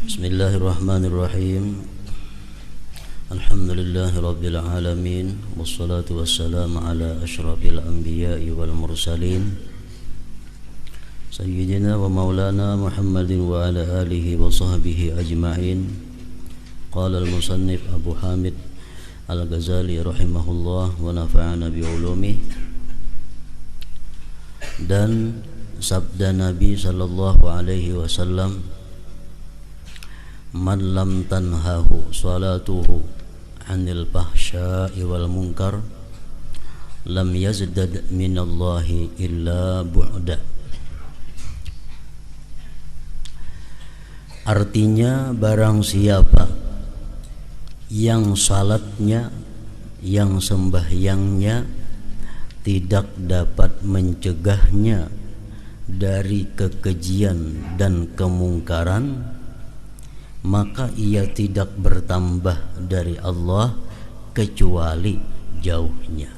Bismillahirrahmanirrahim. Alhamdulillahi rabbil alamin, wassalatu wassalamu ala asyrafil anbiya'i wal mursalin, sayyidina wa maulana Muhammadin wa ala alihi wa sahbihi ajma'in. Qala al-musannif Abu Hamid Al-Ghazali rahimahullah wa nafa'ana bi ulumih. Dan sabda Nabi sallallahu alaihi wasallam, man lam tanhahu salatuhu anil fahsya'i wal munkar lam yazdad minallahi illa bu'da. Artinya, barang siapa yang salatnya, yang sembahyangnya tidak dapat mencegahnya dari kekejian dan kemungkaran, maka ia tidak bertambah dari Allah kecuali jauhnya.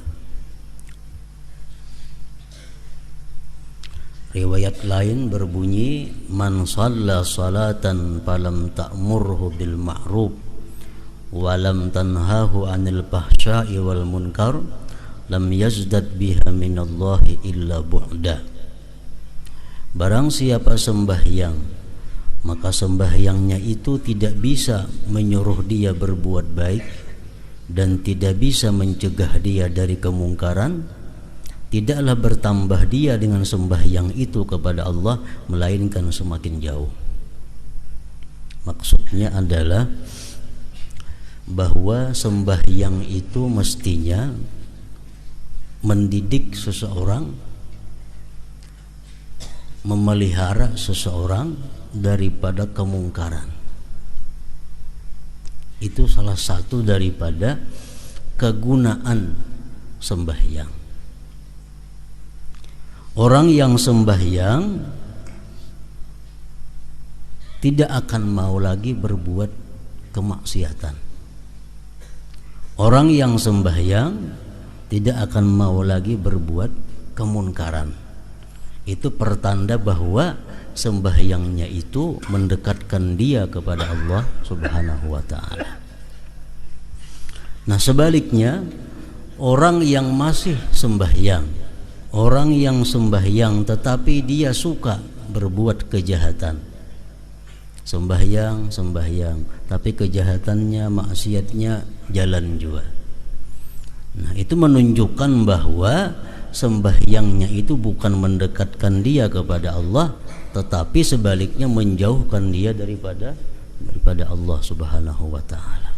Riwayat lain berbunyi, man shalla salatan falam ta'murhu bil ma'ruf wa lam tanhahu 'anil fahsya'i wal munkar lam yazdad biha minallahi illa bu'da. Barang siapa sembahyang, maka sembahyangnya itu tidak bisa menyuruh dia berbuat baik dan tidak bisa mencegah dia dari kemungkaran, tidaklah bertambah dia dengan sembahyang itu kepada Allah, melainkan semakin jauh. Maksudnya adalah bahwa sembahyang itu mestinya mendidik seseorang, memelihara seseorang daripada kemungkaran. Itu salah satu daripada kegunaan sembahyang. Orang yang sembahyang tidak akan mau lagi berbuat kemaksiatan. Orang yang sembahyang tidak akan mau lagi berbuat kemunkaran. Itu pertanda bahwa sembahyangnya itu mendekatkan dia kepada Allah Subhanahu wa ta'ala. Nah, sebaliknya, orang yang masih sembahyang, orang yang sembahyang tetapi dia suka berbuat kejahatan, sembahyang tapi kejahatannya, maksiatnya jalan juga. Nah, itu menunjukkan bahwa sembahyangnya itu bukan mendekatkan dia kepada Allah, tetapi sebaliknya menjauhkan dia daripada Allah Subhanahu wa ta'ala.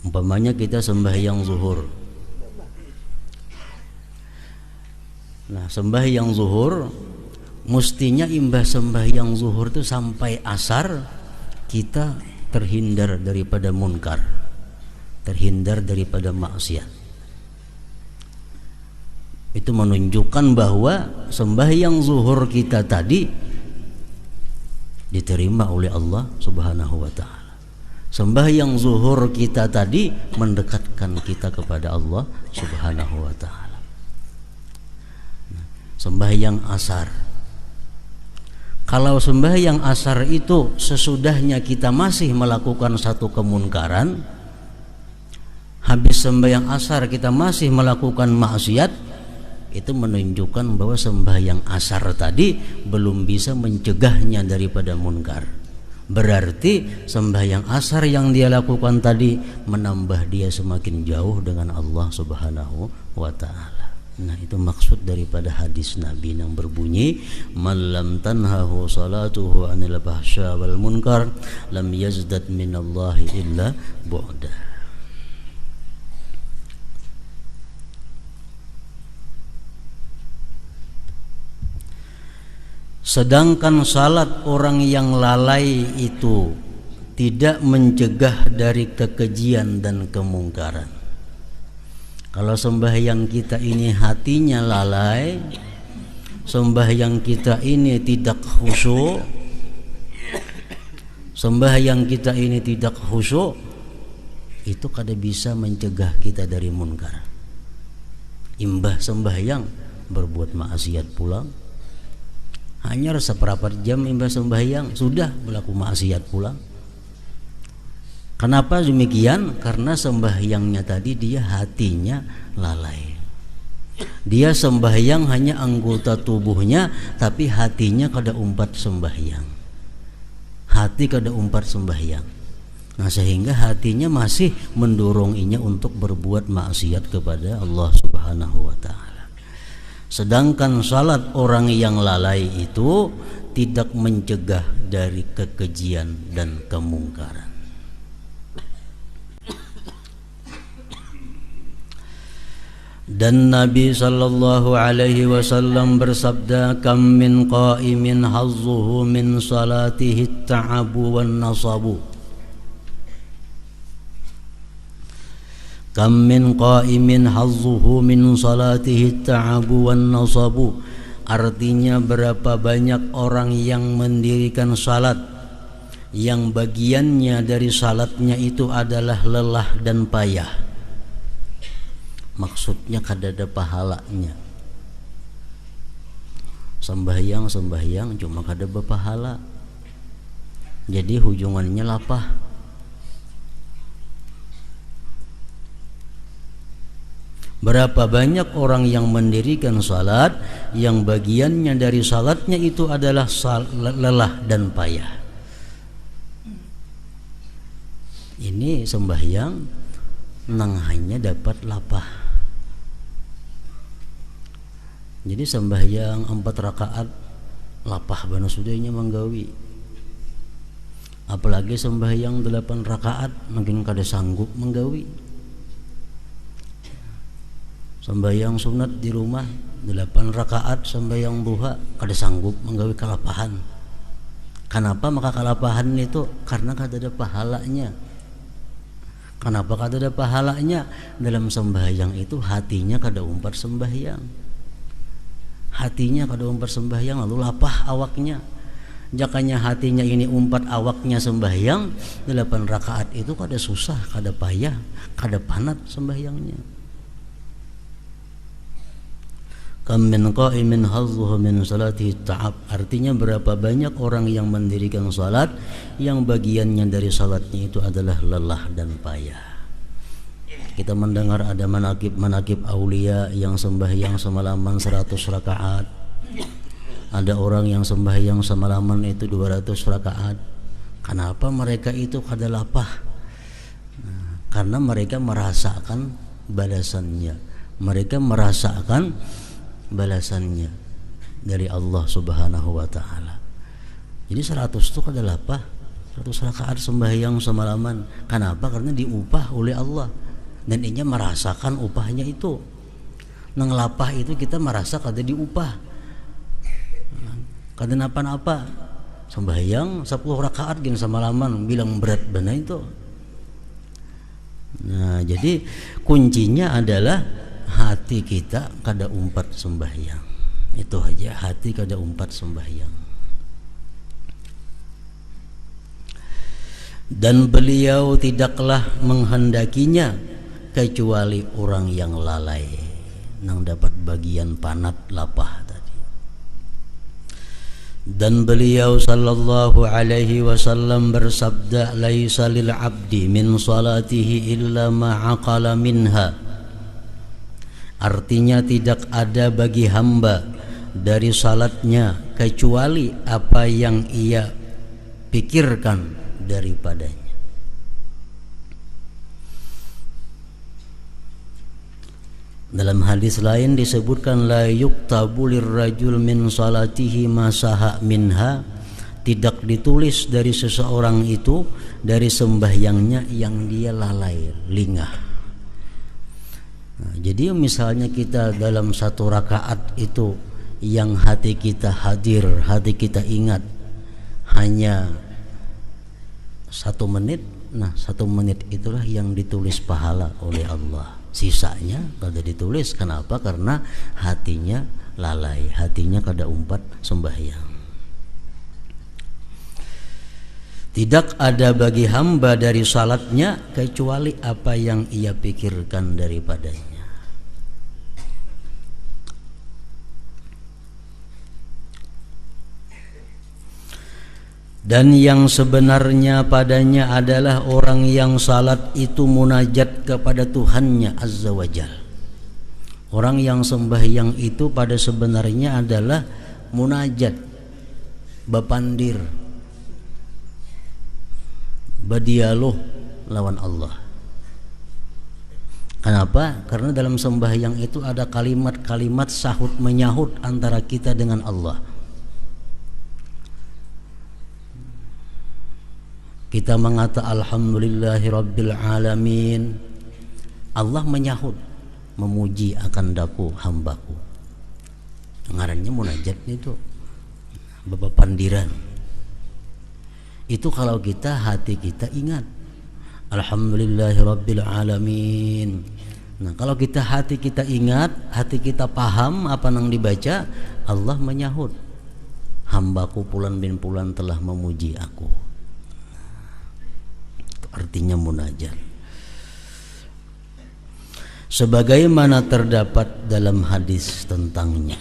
Umpamanya kita sembahyang zuhur. Nah, sembahyang zuhur mestinya imbas sembahyang zuhur itu sampai asar kita terhindar daripada munkar, terhindar daripada maksiat. Itu menunjukkan bahwa sembahyang zuhur kita tadi diterima oleh Allah Subhanahu wa ta'ala. Sembahyang zuhur kita tadi mendekatkan kita kepada Allah Subhanahu wa ta'ala. Sembahyang asar, kalau sembahyang asar itu sesudahnya kita masih melakukan satu kemunkaran, habis sembahyang asar kita masih melakukan maksiat, itu menunjukkan bahwa sembahyang asar tadi belum bisa mencegahnya daripada munkar. Berarti sembahyang asar yang dia lakukan tadi menambah dia semakin jauh dengan Allah Subhanahu wa ta'ala. Nah, itu maksud daripada hadis Nabi yang berbunyi, man lam tanhahu salatuhu anil fahsya wal munkar lam yazdad minallahi illa bu'da. Sedangkan salat orang yang lalai itu tidak mencegah dari kekejian dan kemungkaran. Kalau sembahyang kita ini hatinya lalai, sembahyang kita ini tidak khusyuk, sembahyang kita ini tidak khusyuk, itu kada bisa mencegah kita dari munkar. Imbah sembahyang berbuat maksiat pulang. Hanya seperempat jam imbas sembahyang sudah berlaku maksiat pulang. Kenapa demikian? Karena sembahyangnya tadi dia hatinya lalai. Dia sembahyang hanya anggota tubuhnya, tapi hatinya kada umpat sembahyang. Hati kada umpat sembahyang. Nah, sehingga hatinya masih mendorongnya untuk berbuat maksiat kepada Allah Subhanahu wa taala. Sedangkan salat orang yang lalai itu tidak mencegah dari kekejian dan kemungkaran. Dan Nabi sallallahu alaihi wasallam bersabda, kam min qa'imin hazzuhu min salatihi at-ta'abu wan nasabu. Kam min qa'imin hazzuhu min salatihi at-ta'abu wan nasabu. Artinya berapa banyak orang yang mendirikan salat yang bagiannya dari salatnya itu adalah lelah dan payah. Maksudnya kada ada pahalanya. Sembahyang cuma kada berpahala. Jadi hujungannya lapah. Berapa banyak orang yang mendirikan salat yang bagiannya dari salatnya itu adalah lelah dan payah. Ini sembahyang nang hanya dapat lapah. Jadi sembahyang 4 rakaat lapah bana sudahnya manggawi. Apalagi sembahyang 8 rakaat mungkin kada sanggup manggawi. Sembahyang sunat di rumah 8 rakaat sembahyang duha kada sanggup manggawi kalapahan. Kenapa maka kalapahan itu? Karena kada ada pahalanya. Kenapa kada ada pahalanya? Dalam sembahyang itu hatinya kada umpat sembahyang. Hatinya kada umpat sembahyang lalu lapah awaknya. Jakanya hatinya ini umpat awaknya sembahyang 8 rakaat itu kada susah, kada payah, kada panat sembahyangnya. Kam min qa'imin hazzuhu min salatihi ta'ab. Artinya berapa banyak orang yang mendirikan salat yang bagiannya dari salatnya itu adalah lelah dan payah. Kita mendengar ada manakib aulia yang sembahyang semalaman 100 rakaat. Ada orang yang sembahyang semalaman itu 200 rakaat. Kenapa mereka itu kada lapah? Karena mereka merasakan balasannya. Mereka merasakan balasannya dari Allah Subhanahu wa taala. Jadi 100 itu kada lapah. 100 rakaat sembahyang semalaman. Kenapa? Karena diupah oleh Allah. Dan ia merasakan upahnya itu. Nang lapah itu kita merasa kada diupah, kada napa-napa. Sembahyang 10 rakaat gin semalaman bilang berat benar itu. Nah, jadi kuncinya adalah hati kita kada umpat sembahyang. Itu aja, hati kada umpat sembahyang. Dan beliau tidaklah menghendakinya kecuali orang yang lalai nang dapat bagian panat lapah tadi. Dan beliau sallallahu alaihi wasallam bersabda, laisa lil abdi min salatihi illa ma aqala minha. Artinya tidak ada bagi hamba dari salatnya kecuali apa yang ia pikirkan daripadanya. Dalam hadis lain disebutkan la yuktabu lirrajul min salatihi ma saha minha. Tidak ditulis dari seseorang itu dari sembahyangnya yang dia lalai, lingah. Nah, jadi misalnya kita dalam 1 rakaat itu yang hati kita hadir, hati kita ingat hanya 1 menit. Nah, 1 menit itulah yang ditulis pahala oleh Allah. Sisanya kada ditulis. Kenapa? Karena hatinya lalai, hatinya kada umpat sembahyang. Tidak ada bagi hamba dari salatnya kecuali apa yang ia pikirkan daripadanya. Dan yang sebenarnya padanya adalah orang yang salat itu munajat kepada Tuhannya Azza wa Jal. Orang yang sembahyang itu pada sebenarnya adalah munajat, bapandir, berdialog lawan Allah. Kenapa? Karena dalam sembahyang itu ada kalimat-kalimat sahut menyahut antara kita dengan Allah. Kita mengata alhamdulillahi rabbil alamin. Allah menyahut, memuji akan daku hambaku. Ngarannya munajat itu, bapak pandiran. Itu kalau kita hati kita ingat alhamdulillahi rabbil alamin. Nah, kalau kita hati kita ingat, hati kita paham apa yang dibaca, Allah menyahut, hambaku Fulan bin Fulan telah memuji aku. Artinya munajat. Sebagaimana terdapat dalam hadis tentangnya.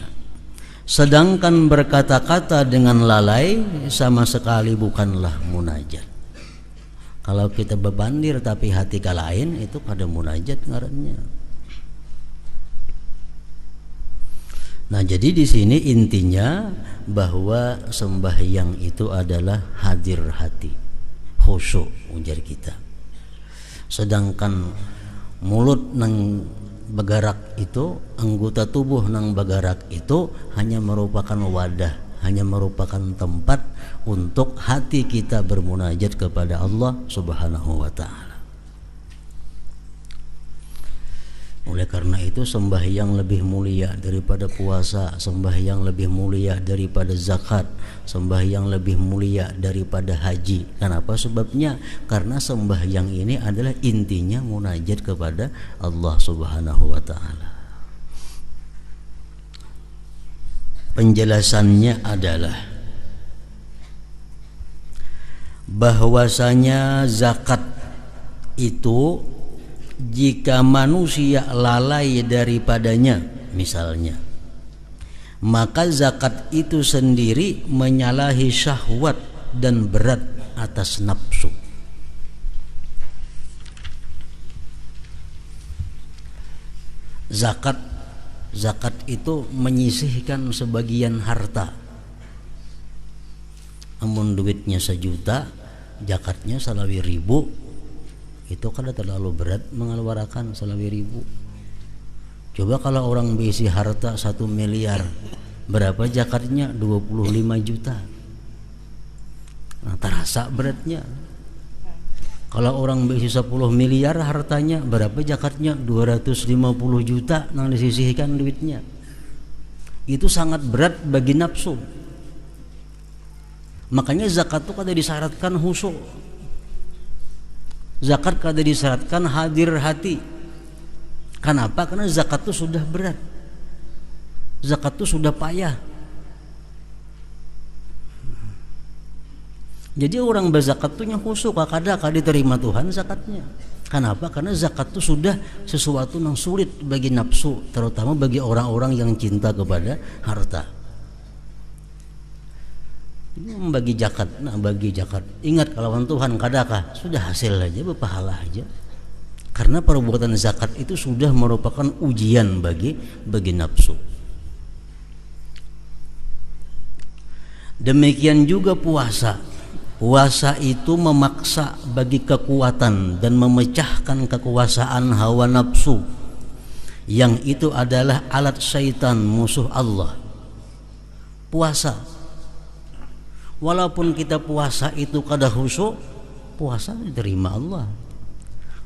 Sedangkan berkata-kata dengan lalai sama sekali bukanlah munajat. Kalau kita bebandir tapi hati ka lain, itu kada munajat ngarannya. Nah, jadi di sini intinya bahwa sembahyang itu adalah hadir hati, khusyuk ujar kita. Sedangkan mulut nang bagarak itu, anggota tubuh nang bagarak itu hanya merupakan wadah, hanya merupakan tempat untuk hati kita bermunajat kepada Allah Subhanahu wa ta'ala. Oleh karena itu sembahyang lebih mulia daripada puasa, sembahyang lebih mulia daripada zakat, sembahyang lebih mulia daripada haji. Kenapa? Sebabnya karena sembahyang ini adalah intinya munajat kepada Allah Subhanahu wa ta'ala. Penjelasannya adalah bahwasanya zakat itu jika manusia lalai daripadanya misalnya, maka zakat itu sendiri menyalahi syahwat dan berat atas nafsu. Zakat itu menyisihkan sebagian harta. Amun duitnya 1 juta, zakatnya 1.000, itu kada terlalu berat mengeluarkan 1.000. Coba kalau orang berisi harta 1 miliar, berapa zakatnya? 25 juta. Nah, terasa beratnya. Kalau orang berisi 10 miliar hartanya, berapa zakatnya? 250 juta yang disisihkan duitnya. Itu sangat berat bagi nafsu. Makanya zakat itu kada disyaratkan khusyuk. Zakat kada disyaratkan hadir hati. Kenapa? Karena zakat itu sudah berat. Zakat itu sudah payah. Jadi orang berzakat itu yang khusyuk, kada diterima Tuhan zakatnya. Kenapa? Karena zakat itu sudah sesuatu yang sulit bagi nafsu, terutama bagi orang-orang yang cinta kepada harta. Bagi zakat, bagi zakat. Ingat kalau Tuhan kadakah sudah hasil aja, berpahala aja. Karena perbuatan zakat itu sudah merupakan ujian bagi nafsu. Demikian juga puasa. Puasa itu memaksa bagi kekuatan dan memecahkan kekuasaan hawa nafsu, yang itu adalah alat syaitan, musuh Allah. Puasa, walaupun kita puasa itu kada khusyuk, puasa diterima Allah.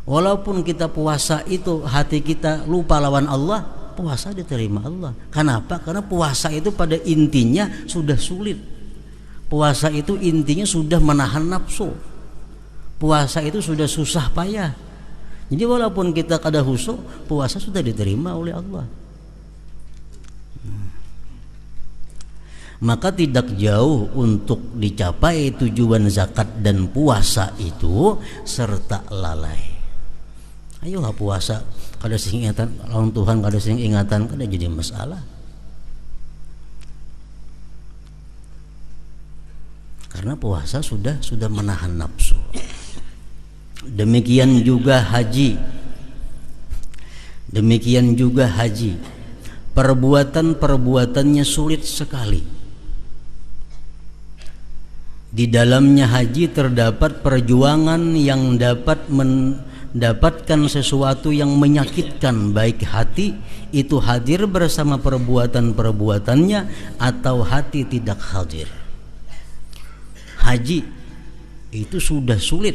Walaupun kita puasa itu hati kita lupa lawan Allah, puasa diterima Allah. Kenapa? Karena puasa itu pada intinya sudah sulit. Puasa itu intinya sudah menahan nafsu. Puasa itu sudah susah payah. Jadi walaupun kita kada khusyuk, puasa sudah diterima oleh Allah. Maka tidak jauh untuk dicapai tujuan zakat dan puasa itu serta lalai. Ayolah puasa, kada sing ingatan lawan Tuhan, kada sing ingatan, kada jadi masalah. karena puasa sudah menahan nafsu. Demikian juga haji. Perbuatannya sulit sekali. Di dalamnya haji terdapat perjuangan yang dapat mendapatkan sesuatu yang menyakitkan, baik hati itu hadir bersama perbuatannya atau hati tidak hadir. Haji itu sudah sulit,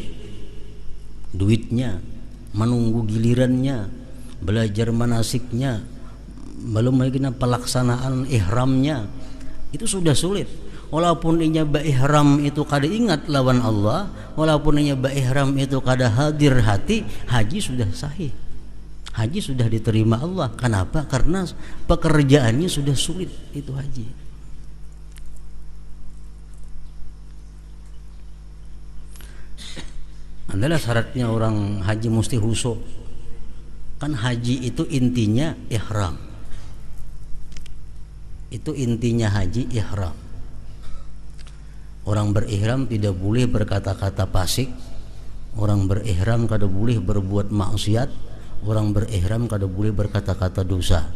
duitnya, menunggu gilirannya, belajar manasiknya, belum lagi pelaksanaan ihramnya, itu sudah sulit. Walaupun inya ihram itu kada ingat lawan Allah, walaupun inya ihram itu kada hadir hati, haji sudah sahih, haji sudah diterima Allah. Kenapa? Karena pekerjaannya sudah sulit, itu haji. Adalah syaratnya orang haji mesti khusyuk. Kan haji itu intinya ihram. Itu intinya haji, ihram. Orang berihram tidak boleh berkata-kata fasik. Orang berihram kada boleh berbuat maksiat. Orang berihram kada boleh berkata-kata dosa.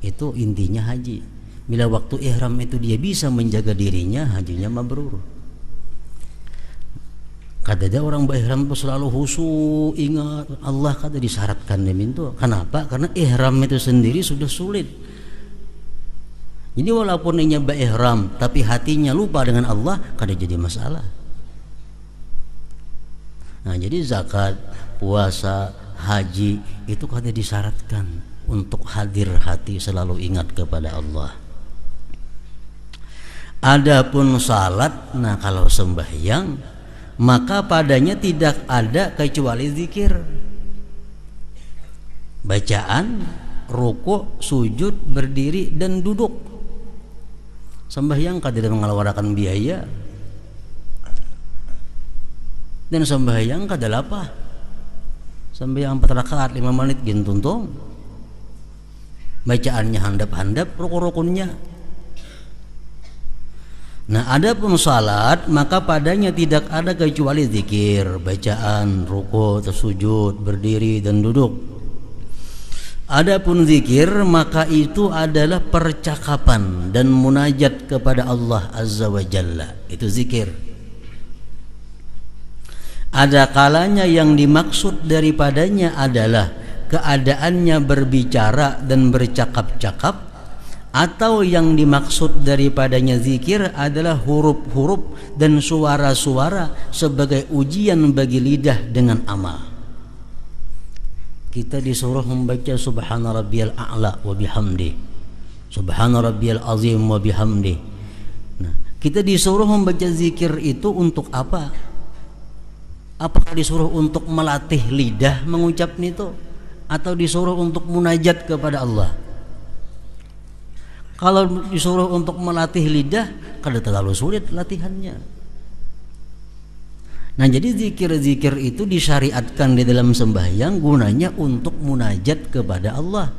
Itu intinya haji. Bila waktu ihram itu dia bisa menjaga dirinya, hajinya mabrur. Kada ada orang berihram itu selalu khusyuk, ingat Allah, kada disyaratkan itu. Kenapa? Karena ihram itu sendiri sudah sulit. Jadi walaupun inya ihram tapi hatinya lupa dengan Allah, kada jadi masalah. Nah, jadi zakat, puasa, haji itu kada disyaratkan untuk hadir hati selalu ingat kepada Allah. Adapun salat, nah kalau sembahyang maka padanya tidak ada kecuali zikir, bacaan, rukuk, sujud, berdiri dan duduk. Sembahyang kada mengeluarkan biaya, dan sembahyang kada lapah. Sembahyang 4 rakaat 5 menit gintuntung, bacaannya handap-handap, rukun-rukunnya. Nah, adapun salat maka padanya tidak ada kecuali zikir, bacaan, rukuk, sujud, berdiri dan duduk. Adapun zikir maka itu adalah percakapan dan munajat kepada Allah Azza wa Jalla. Itu zikir. Ada kalanya yang dimaksud daripadanya adalah keadaannya berbicara dan bercakap-cakap, atau yang dimaksud daripadanya zikir adalah huruf-huruf dan suara-suara sebagai ujian bagi lidah dengan amal. Kita disuruh membaca subhana rabbiyal a'la wa bihamdi, subhana rabbiyal azim wa bihamdi. Nah, kita disuruh membaca zikir itu untuk apa? Apakah disuruh untuk melatih lidah mengucap itu, atau disuruh untuk munajat kepada Allah? Kalau disuruh untuk melatih lidah, kada terlalu sulit latihannya. Nah, jadi zikir-zikir itu disyariatkan di dalam sembahyang gunanya untuk munajat kepada Allah,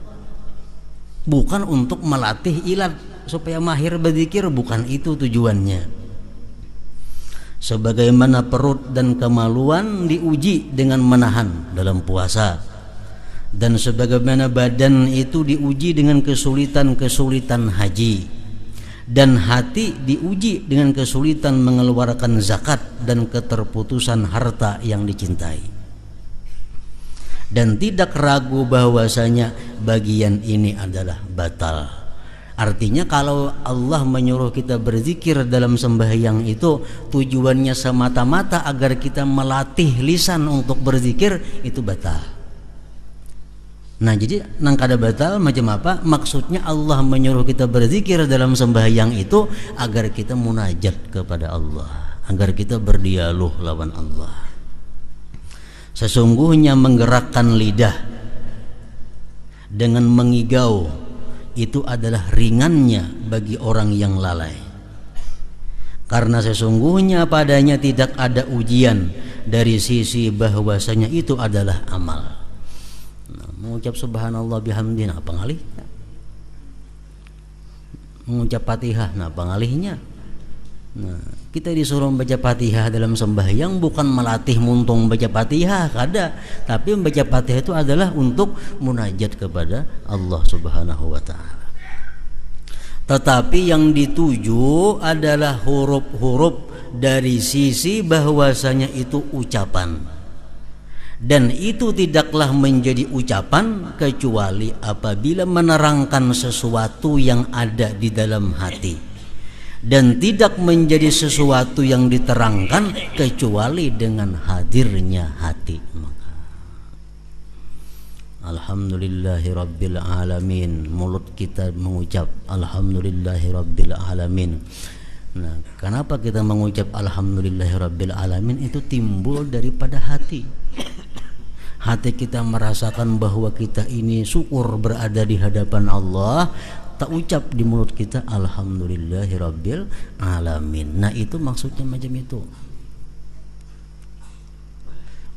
bukan untuk melatih ilat supaya mahir berzikir, bukan itu tujuannya. Sebagaimana perut dan kemaluan diuji dengan menahan dalam puasa, dan sebagaimana badan itu diuji dengan kesulitan-kesulitan haji, dan hati diuji dengan kesulitan mengeluarkan zakat dan keterputusan harta yang dicintai. Dan tidak ragu bahwasanya bagian ini adalah batal. Artinya kalau Allah menyuruh kita berzikir dalam sembahyang itu tujuannya semata-mata agar kita melatih lisan untuk berzikir, itu batal. Nah, jadi nang kada batal macam apa? Maksudnya Allah menyuruh kita berzikir dalam sembahyang itu agar kita munajat kepada Allah, agar kita berdialog lawan Allah. Sesungguhnya menggerakkan lidah dengan mengigau itu adalah ringannya bagi orang yang lalai. Karena sesungguhnya padanya tidak ada ujian dari sisi bahwasanya itu adalah amal. Mengucap subhanallah bihamdi, nah pengalihnya. Mengucap Fatihah, nah pengalihnya. Nah, kita disuruh membaca Fatihah dalam sembahyang bukan melatih muntung baca Fatihah, kada. Tapi membaca Fatihah itu adalah untuk munajat kepada Allah Subhanahu wa taala. Tetapi yang dituju adalah huruf-huruf dari sisi bahwasanya itu ucapan. Dan itu tidaklah menjadi ucapan kecuali apabila menerangkan sesuatu yang ada di dalam hati. Dan tidak menjadi sesuatu yang diterangkan kecuali dengan hadirnya hati. Alhamdulillahi Rabbil Alamin. Mulut kita mengucap Alhamdulillahi Rabbil Alamin. Nah, kenapa kita mengucap Alhamdulillahi Rabbil Alamin? Itu timbul daripada hati. Hati kita merasakan bahwa kita ini syukur berada di hadapan Allah. Tak ucap di mulut kita Alhamdulillahi Rabbil Alamin. Nah, itu maksudnya macam itu.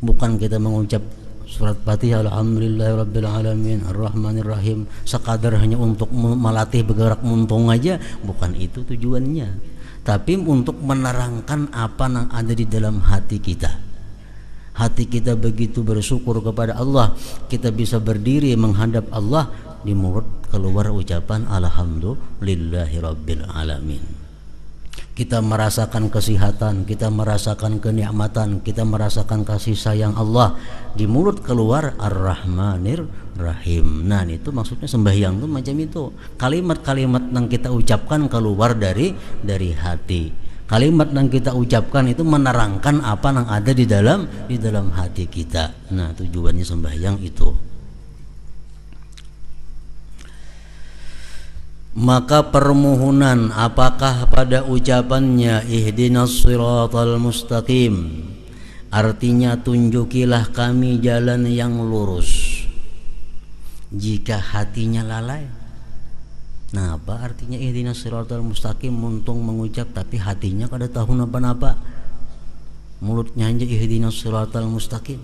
Bukan kita mengucap surat Fatihah Alhamdulillahi Rabbil Alamin Ar-Rahmanir Rahim sekadar hanya untuk melatih bergerak muntung aja. Bukan itu tujuannya. Tapi untuk menerangkan apa yang ada di dalam hati kita. Hati kita begitu bersyukur kepada Allah, kita bisa berdiri menghadap Allah, di mulut keluar ucapan Alhamdulillahi Rabbil Alamin. Kita merasakan kesehatan, kita merasakan kenikmatan, kita merasakan kasih sayang Allah, di mulut keluar Ar-Rahmanir Rahim. Nah, itu maksudnya sembahyang itu macam itu. Kalimat-kalimat yang kita ucapkan keluar dari hati. Kalimat yang kita ucapkan itu menerangkan apa yang ada di dalam hati kita. Nah, tujuannya sembahyang itu. Maka permohonan apakah pada ucapannya ihdinas siratal mustaqim, artinya tunjukilah kami jalan yang lurus, jika hatinya lalai. Nah, apa artinya ihdinas siratal mustaqim? Muntung mengucap tapi hatinya kada tahu napa-napa. Mulutnya aja ihdinas siratal mustaqim.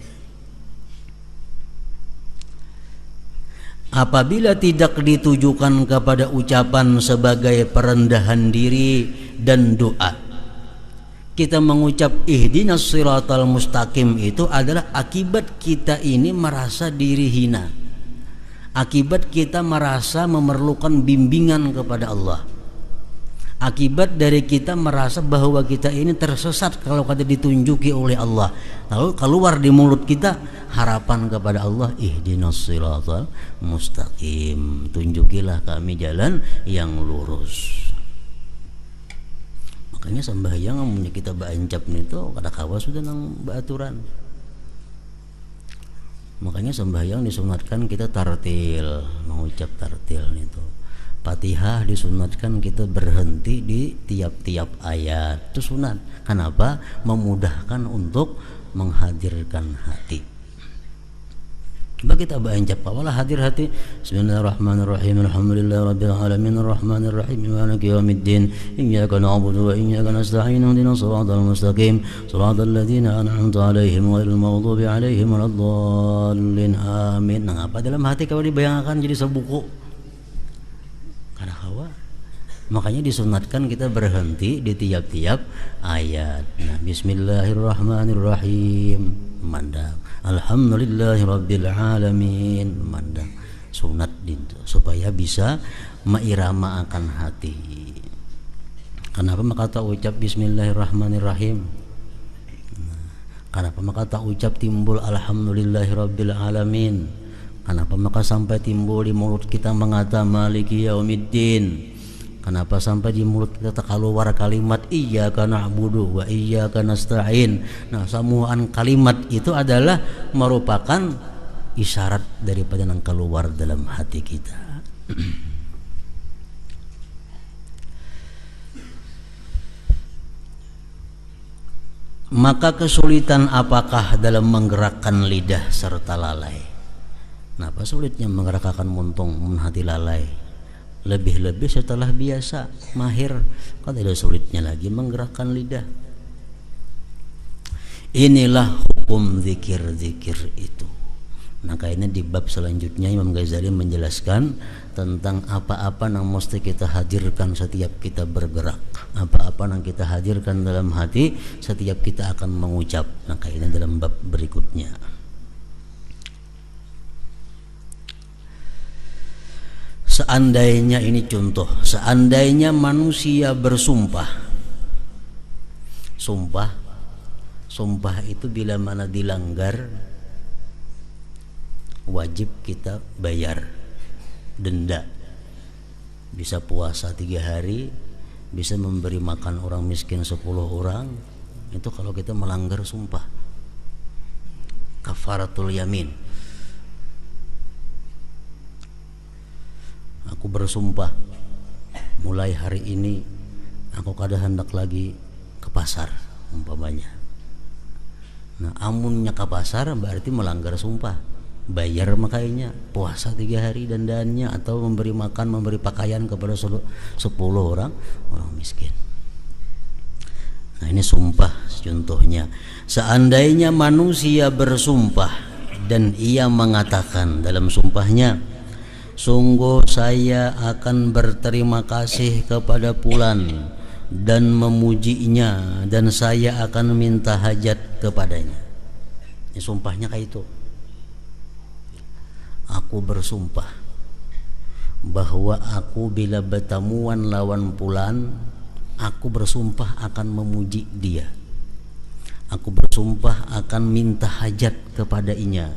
Apabila tidak ditujukan kepada ucapan sebagai perendahan diri dan doa, kita mengucap ihdinas siratal mustaqim itu adalah akibat kita ini merasa diri hina, akibat kita merasa memerlukan bimbingan kepada Allah, akibat dari kita merasa bahwa kita ini tersesat kalau kada ditunjuki oleh Allah. Lalu keluar di mulut kita harapan kepada Allah, ihdinas siratal mustaqim, tunjukilah kami jalan yang lurus. Makanya sembahyang amunnya kita baancap nito kada kawa sudah nang baaturan. Makanya sembahyang disunatkan kita tartil, mengucap tartil nito. Fatihah disunatkan kita berhenti di tiap-tiap ayat. Itu sunat. Kenapa? Memudahkan untuk menghadirkan hati. Coba kita baancap awalah hadir hati. Bismillahirrahmanirrahim. Alhamdulillahirabbil alamin arrahmanir rahim maliki yaumiddin. Iyyaka na'budu wa iyyaka nasta'in. Ihdinas siratal mustaqim. Siratal ladzina an'amta 'alaihim ghairil maghdubi 'alaihim waladdallin. Amin. Nah, apa dalam hati kalau dibayangkan jadi sebuku? Karena hawa. Makanya disunatkan kita berhenti di tiap-tiap ayat. Nah, bismillahirrahmanirrahim. Mandang. Alhamdulillahi Rabbil Alamin. Mandang sunat dintu supaya bisa mairama akan hati. Kenapa maka tak ucap bismillahirrahmanirrahim? Kenapa maka tak ucap timbul Alhamdulillahi Rabbil Alamin? Kenapa maka sampai timbul di mulut kita mengata maliki yaumiddin? Kenapa sampai di mulut kita keluar kalimat iyyaka na'budu wa iyyaka nasta'in? Nah, samuan kalimat itu adalah merupakan isyarat daripada yang keluar dalam hati kita. Maka kesulitan apakah dalam menggerakkan lidah serta lalai? Kenapa sulitnya menggerakkan muntung hati lalai? Lebih-lebih setelah biasa mahir, kan tidak sulitnya lagi menggerakkan lidah. Inilah hukum zikir-zikir itu. Nah kayaknya di bab selanjutnya Imam Ghazali menjelaskan tentang apa-apa yang mesti kita hadirkan setiap kita bergerak, apa-apa yang kita hadirkan dalam hati setiap kita akan mengucap. Nah kayaknya dalam bab berikutnya. Seandainya ini contoh, seandainya manusia bersumpah, sumpah itu bila mana dilanggar wajib kita bayar denda, bisa puasa 3 hari, bisa memberi makan orang miskin 10 orang. Itu kalau kita melanggar sumpah, kafaratul yamin. Aku bersumpah mulai hari ini aku kada hendak lagi ke pasar umpamanya. Nah amunnya ke pasar berarti melanggar sumpah, bayar makanya puasa 3 hari dandannya, atau memberi makan, memberi pakaian kepada 10 orang miskin. Nah ini sumpah contohnya. Seandainya manusia bersumpah dan ia mengatakan dalam sumpahnya, sungguh saya akan berterima kasih kepada fulan dan memujinya, dan saya akan minta hajat kepadanya. Ini sumpahnya kayak itu. Aku bersumpah bahwa aku bila bertemuan lawan fulan, aku bersumpah akan memuji dia. Aku bersumpah akan minta hajat kepadanya.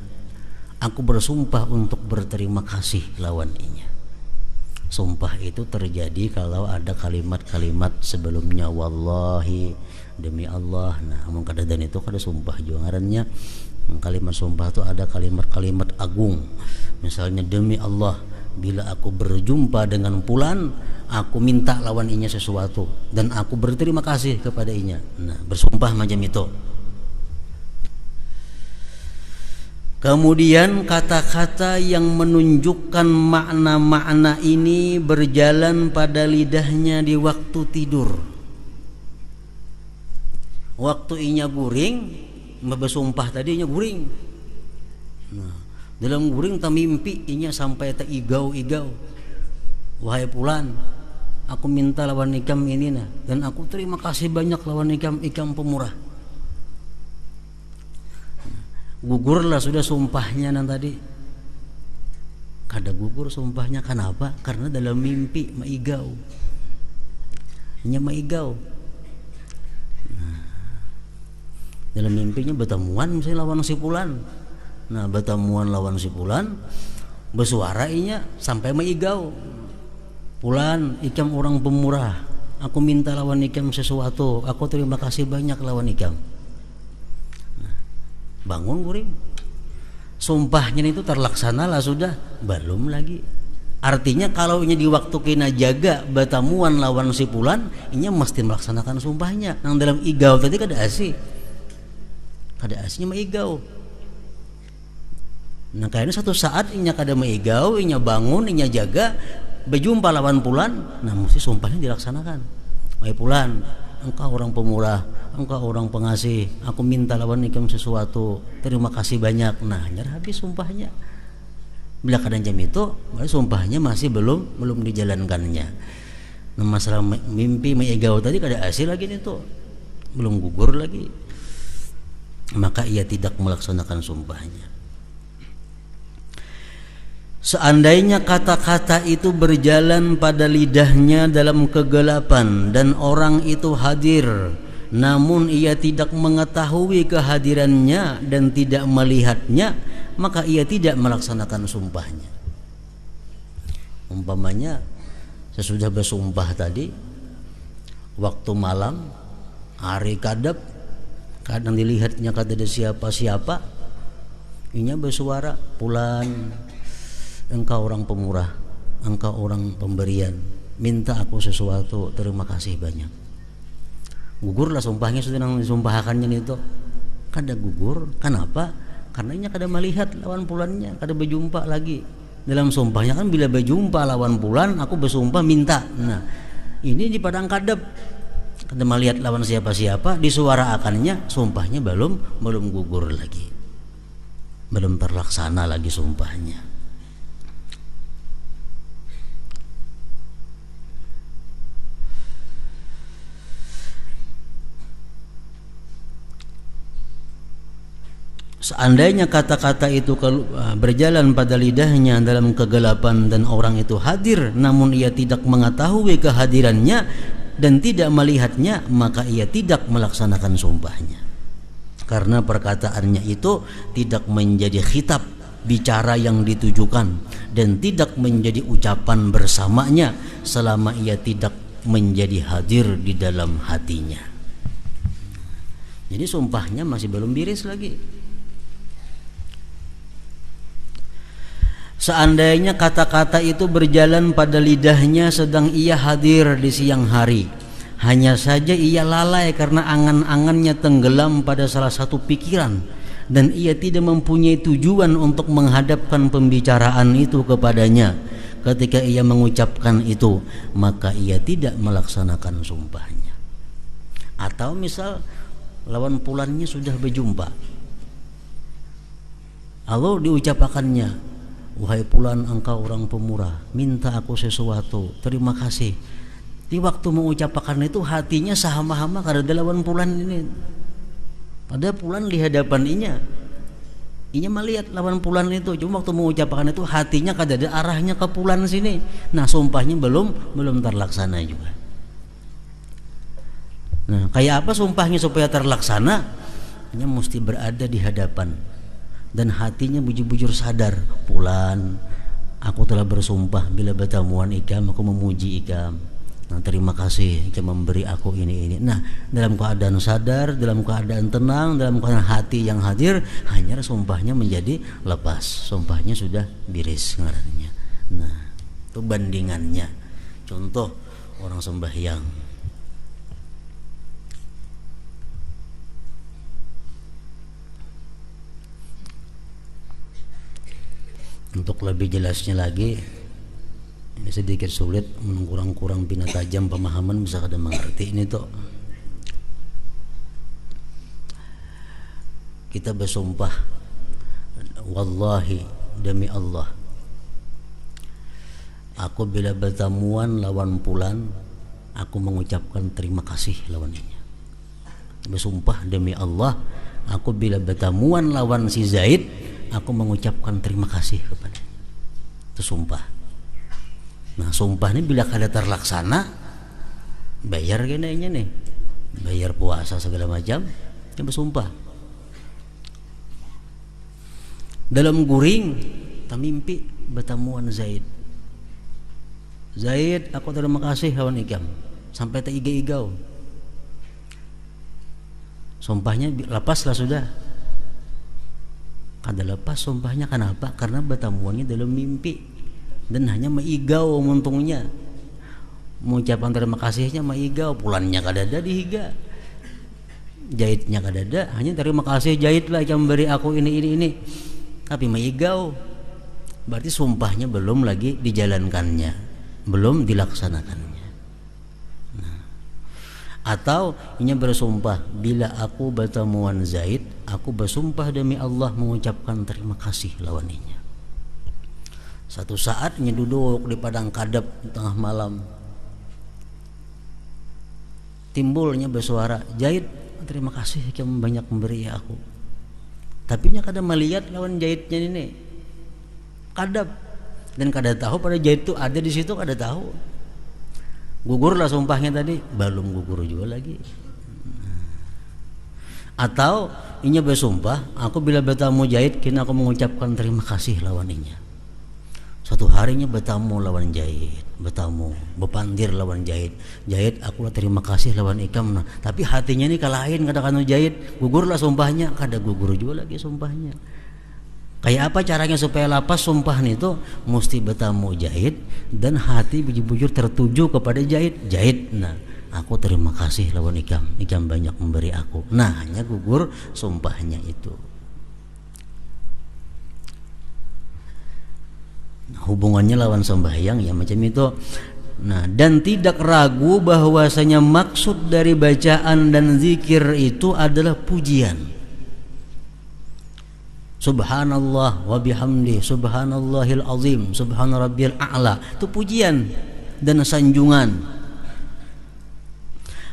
Aku bersumpah untuk berterima kasih lawan inya. Sumpah itu terjadi kalau ada kalimat-kalimat sebelumnya, wallahi, demi Allah. Nah, amun kada dan itu kada sumpah juga ngarannya. Kalimat sumpah itu ada kalimat-kalimat agung. Misalnya demi Allah, bila aku berjumpa dengan fulan, aku minta lawan inya sesuatu dan aku berterima kasih kepada inya. Nah, bersumpah macam itu. Kemudian kata-kata yang menunjukkan makna-makna ini berjalan pada lidahnya di waktu tidur. Waktu inya guring, bersumpah tadi inya guring. Nah, dalam guring tak mimpi inya sampai tak igau-igau. Wahai fulan, aku minta lawan ikam ini nah, dan aku terima kasih banyak lawan ikam pemurah. Gugurlah sudah sumpahnya nan tadi. Kada gugur sumpahnya, kenapa? Karena dalam mimpi maigau. Nya maigau. Nah, dalam mimpinya bertemuan misalnya lawan si fulan. Nah, bertemuan lawan si fulan, bersuara inya sampai maigau. Fulan, ikam orang pemurah. Aku minta lawan ikam sesuatu. Aku terima kasih banyak lawan ikam. Bangun guring, sumpahnya itu terlaksana lah sudah, belum lagi. Artinya kalau ini di waktu kena jaga bertemuan lawan si fulan, ini mesti melaksanakan sumpahnya. Nang dalam igau tadi kada asinya maigau. Nah kayaknya satu saat inya kada maigau, inya bangun, inya jaga berjumpa lawan fulan, nah mesti sumpahnya dilaksanakan. Wahai fulan, engkau orang pemurah, engkau orang pengasih, aku minta lawan ikam sesuatu, terima kasih banyak. Nah nyerah habis sumpahnya. Bila kadang jam itu sumpahnya masih belum dijalankannya. Nah masalah mimpi maigau tadi kada hasil lagi itu, belum gugur lagi, maka ia tidak melaksanakan sumpahnya. Seandainya kata-kata itu berjalan pada lidahnya dalam kegelapan dan orang itu hadir, namun ia tidak mengetahui kehadirannya dan tidak melihatnya, maka ia tidak melaksanakan sumpahnya. Umpamanya sesudah bersumpah tadi, waktu malam, hari kadap, kadang dilihatnya kada ada siapa-siapa, inya bersuara, fulan, engkau orang pemurah, engkau orang pemberian, minta aku sesuatu, terima kasih banyak. Gugurlah sumpahnya sudah nang disumpahkannya itu. Kada gugur, kenapa? Karena inya kada melihat lawan fulannya, kada berjumpa lagi. Dalam sumpahnya kan bila berjumpa lawan fulan, aku bersumpah minta. Nah, ini di padang kadep, kada melihat lawan siapa-siapa, disuara akannya, sumpahnya belum gugur lagi. belum terlaksana lagi sumpahnya. Seandainya kata-kata itu berjalan pada lidahnya dalam kegelapan dan orang itu hadir namun ia tidak mengetahui kehadirannya dan tidak melihatnya, maka ia tidak melaksanakan sumpahnya. Karena perkataannya itu tidak menjadi khitab, bicara yang ditujukan, dan tidak menjadi ucapan bersamanya selama ia tidak menjadi hadir di dalam hatinya. Jadi sumpahnya masih belum biris lagi. Seandainya kata-kata itu berjalan pada lidahnya sedang ia hadir di siang hari, hanya saja ia lalai karena angan-angannya tenggelam pada salah satu pikiran dan ia tidak mempunyai tujuan untuk menghadapkan pembicaraan itu kepadanya. Ketika ia mengucapkan itu, maka ia tidak melaksanakan sumpahnya. Atau misal lawan pulannya sudah berjumpa, lalu diucapkannya, wahai Fulan, engkau orang pemurah, minta aku sesuatu, terima kasih. Di waktu mengucapkan itu hatinya sahama-hama karena lawan Fulan ini. Pada Fulan di hadapan inya melihat lawan Fulan itu, cuma waktu mengucapkan itu hatinya kada ada arahnya ke Fulan sini. Nah, sumpahnya belum terlaksana juga. Nah, kayak apa sumpahnya supaya terlaksana? Nya mesti berada di hadapan dan hatinya bujur-bujur sadar, Fulan, aku telah bersumpah bila bertemuan ikam aku memuji ikam. Nah, terima kasih ikam memberi aku ini. Nah, dalam keadaan sadar, dalam keadaan tenang, dalam keadaan hati yang hadir, hanya sumpahnya menjadi lepas. Sumpahnya sudah biris ngarannya. Nah, itu bandingannya. Contoh orang sembahyang. Untuk lebih jelasnya lagi, ini sedikit sulit, kurang bina tajam pemahaman, bisa kada mengerti ini tuh. Kita bersumpah, wallahi, demi Allah, aku bila bertemuan lawan Fulan, aku mengucapkan terima kasih lawannya. Bersumpah demi Allah, aku bila bertemuan lawan si Zaid, aku mengucapkan terima kasih kepadanya. Itu sumpah. Nah, sumpah ini bila kada terlaksana, bayar genanya nih, bayar puasa segala macam, dia bersumpah. Dalam guring, tamimpi bertemuan Zaid. Zaid, aku terima kasih kawan ikam, sampai tak iga-igau. Sumpahnya lepaslah sudah. Kada lepas sumpahnya, kenapa? Karena bertemuannya dalam mimpi dan hanya maigau untungnya. Mengucapkan terima kasihnya maigau, Fulannya kada ada dihiga, Jahitnya kada ada, hanya terima kasih Jahitlah yang memberi aku ini. Tapi maigau, berarti sumpahnya belum lagi dijalankannya, belum dilaksanakannya. Atau inya bersumpah, bila aku bertemuan Zaid, aku bersumpah demi Allah mengucapkan terima kasih lawaninya. Satu saat inya duduk di padang kadap tengah malam, timbulnya bersuara, Zaid, terima kasih kamu banyak memberi aku. Tapi inya kada melihat lawan Zaidnya ini, kadap, dan kada tahu pada Zaid itu ada di situ, kada tahu. Gugurlah sumpahnya tadi, belum gugur juga lagi. Atau inya bersumpah, aku bila bertemu Zaid, kini aku mengucapkan terima kasih lawaninya. Suatu harinya bertemu lawan Zaid, bertemu bepandir lawan Zaid, Zaid, aku lah terima kasih lawan ikam. Nah, tapi hatinya ini kalahin kata-kata Zaid, gugurlah sumpahnya, kada gugur juga lagi sumpahnya. Kayak apa caranya supaya lapas sumpah itu? Mesti bertemu Zaid dan hati bujur-bujur tertuju kepada Zaid. Zaid, nah, aku terima kasih lawan ikam banyak memberi aku. Nah, hanya gugur sumpahnya itu. Nah, hubungannya lawan sembahyang ya macam itu. Nah, dan tidak ragu bahwasanya maksud dari bacaan dan zikir itu adalah pujian. Subhanallah wa bihamdi, subhanallahil azim, subhana rabbiyal a'la. Itu pujian dan sanjungan.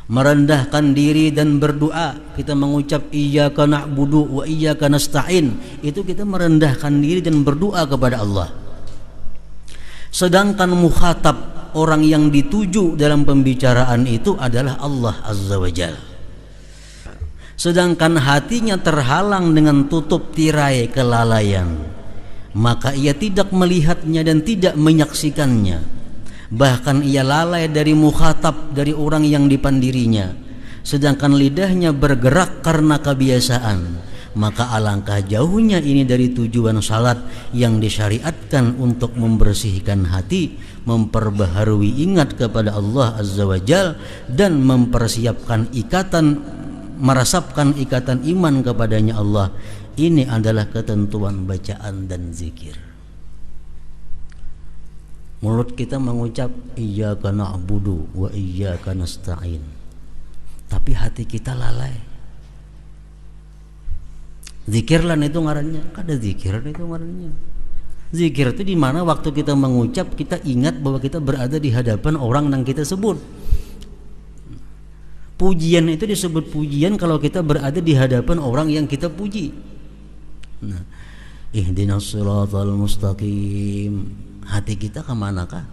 Merendahkan diri dan berdoa, kita mengucap iyyaka na'budu wa iyyaka nasta'in, itu kita merendahkan diri dan berdoa kepada Allah. Sedangkan mukhatab, orang yang dituju dalam pembicaraan itu adalah Allah Azza wa Jalla. Sedangkan hatinya terhalang dengan tutup tirai kelalaian, maka ia tidak melihatnya dan tidak menyaksikannya. Bahkan ia lalai dari mukhatab, dari orang yang dipandirinya. Sedangkan lidahnya bergerak karena kebiasaan, maka alangkah jauhnya ini dari tujuan salat yang disyariatkan untuk membersihkan hati, memperbaharui ingat kepada Allah Azza wa Jalla, dan mempersiapkan merasapkan ikatan iman kepadanya Allah. Ini adalah ketentuan bacaan dan zikir. Mulut kita mengucap iyyaka na'budu wa iyyaka nasta'in, tapi hati kita lalai. Zikirlan itu ngarannya, kada zikir itu ngarannya. Zikir itu di mana waktu kita mengucap kita ingat bahwa kita berada di hadapan orang yang kita sebut. Pujian itu disebut pujian kalau kita berada di hadapan orang yang kita puji. Nah, ihdinas siratal mustaqim, hati kita kemanakah?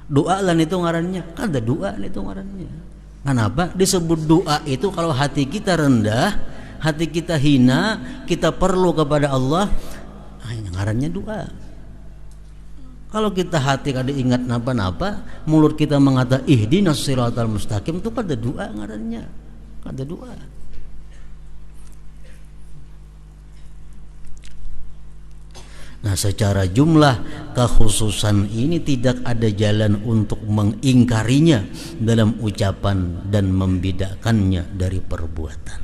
Doa lan itu ngarannya, kan ada doa itu ngarannya. Kenapa disebut doa itu? Kalau hati kita rendah, hati kita hina, kita perlu kepada Allah, ngarannya doa. Kalau kita hati kada ingat napa-napa, mulut kita mengata ihdinas siratal mustaqim, itu kada doa ngarannya, kada doa. Nah, secara jumlah kekhususan ini tidak ada jalan untuk mengingkarinya dalam ucapan dan membedakannya dari perbuatan.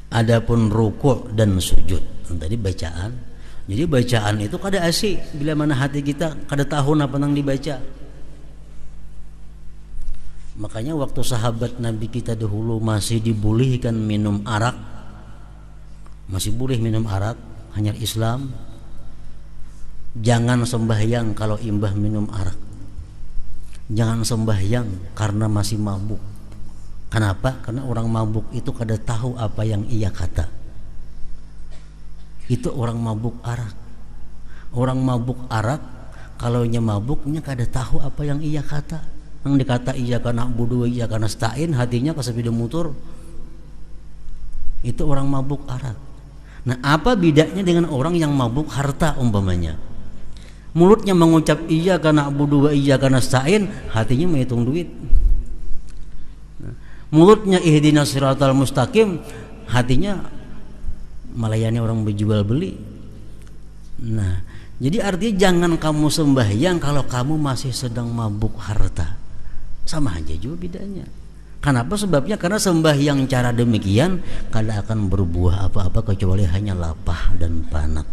Adapun rukuk dan sujud, tadi bacaan. Jadi bacaan itu kada asik bila mana hati kita kada tahu apa yang dibaca. Makanya waktu sahabat Nabi kita dahulu masih dibolehkan minum arak, masih boleh minum arak, hanya Islam. Jangan sembahyang kalau imbah minum arak. Jangan sembahyang karena masih mabuk. Kenapa? Karena orang mabuk itu kada tahu apa yang ia kata. Itu orang mabuk arak. Orang mabuk arak kalau nya mabuknya kada tahu apa yang ia kata. Yang dikata iyyaka na'budu wa iyyaka nasta'in, hatinya kasepeda mutur. Itu orang mabuk arak. Nah, apa bedanya dengan orang yang mabuk harta umpamanya? Mulutnya mengucap iyyaka na'budu wa iyyaka nasta'in, hatinya menghitung duit. Mulutnya ihdinas siratal mustaqim, hatinya melayani orang berjual beli. Nah, jadi artinya jangan kamu sembahyang kalau kamu masih sedang mabuk harta. Sama aja juga bedanya. Kenapa? Sebabnya karena sembahyang cara demikian kada akan berbuah apa-apa kecuali hanya lapah dan panat.